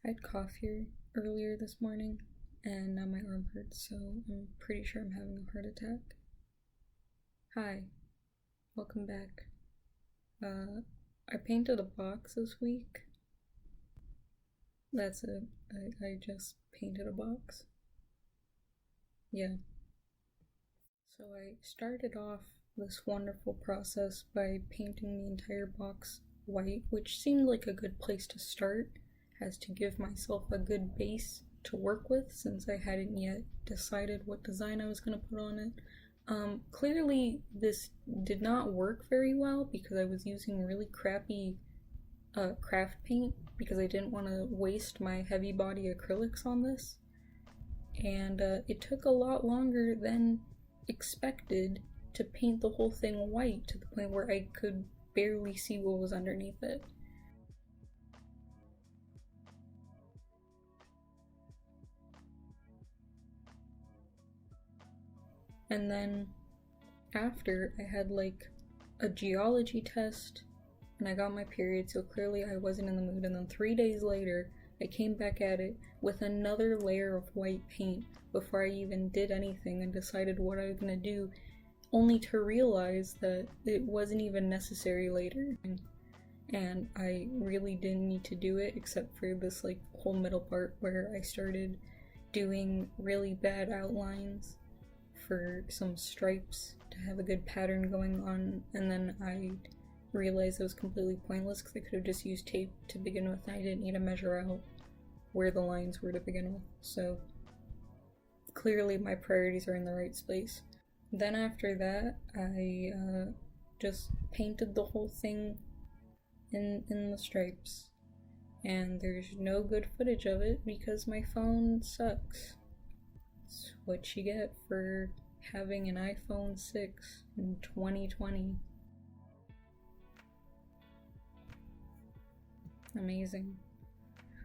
I had coffee earlier this morning and now my arm hurts, so I'm pretty sure I'm having a heart attack. Hi, welcome back. I painted a box this week. That's it. I just painted a box. Yeah. So I started off this wonderful process by painting the entire box white, which seemed like a good place to start, as to give myself a good base to work with since I hadn't yet decided what design I was going to put on it. Clearly this did not work very well because I was using really crappy craft paint because I didn't want to waste my heavy body acrylics on this. And it took a lot longer than expected to paint the whole thing white to the point where I could barely see what was underneath it. And then after, I had like a geology test and I got my period, so clearly I wasn't in the mood. And then 3 days later, I came back at it with another layer of white paint before I even did anything and decided what I was gonna do, only to realize that it wasn't even necessary later. And I really didn't need to do it except for this like whole middle part where I started doing really bad outlines for some stripes to have a good pattern going on, and then I realized it was completely pointless because I could have just used tape to begin with and I didn't need to measure out where the lines were to begin with. So clearly my priorities are in the right space. Then after that, I just painted the whole thing in the stripes, and there's no good footage of it because my phone sucks. It's what you get for having an iPhone 6 in 2020. Amazing.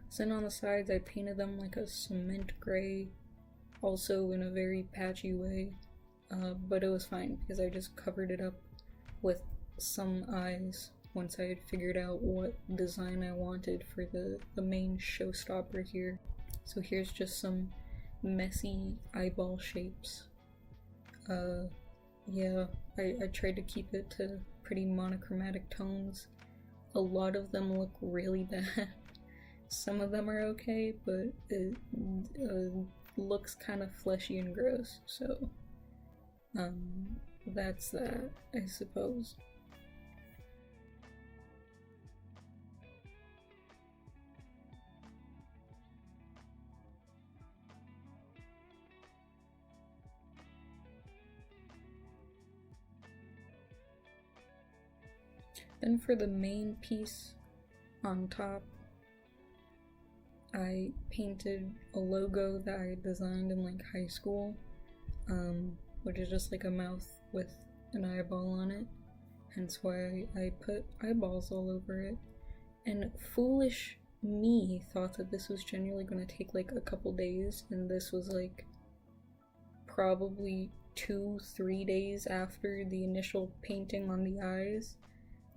So then on the sides I painted them like a cement gray, also in a very patchy way, but it was fine because I just covered it up with some eyes once I had figured out what design I wanted for the main showstopper here. So here's just some messy eyeball shapes. Yeah, I tried to keep it to pretty monochromatic tones. A lot of them look really bad. Some of them are okay, but it looks kind of fleshy and gross, so that's that, I suppose. Then for the main piece on top, I painted a logo that I designed in like high school, which is just like a mouth with an eyeball on it, hence why I put eyeballs all over it. And foolish me thought that this was genuinely going to take like a couple days, and this was like probably 2-3 days after the initial painting on the eyes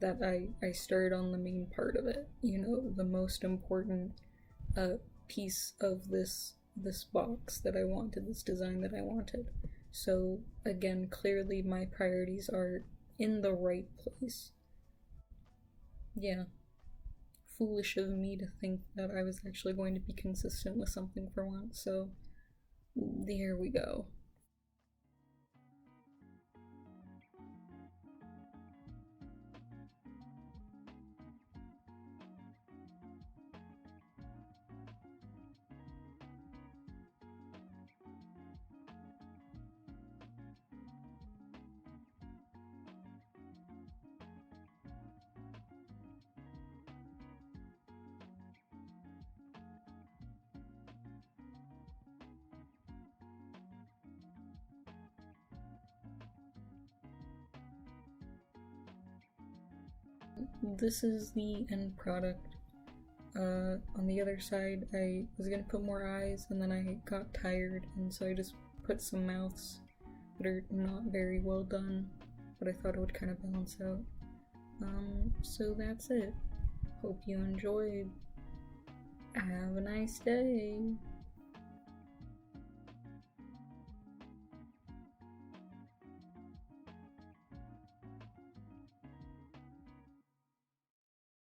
that I started on the main part of it, you know, the most important piece of this box that I wanted, this design that I wanted. So again, clearly my priorities are in the right place. Yeah, foolish of me to think that I was actually going to be consistent with something for once, so here we go. This is the end product. On the other side, I was gonna put more eyes, and then I got tired, and so I just put some mouths that are not very well done, but I thought it would kind of balance out. So that's it. Hope you enjoyed. Have a nice day.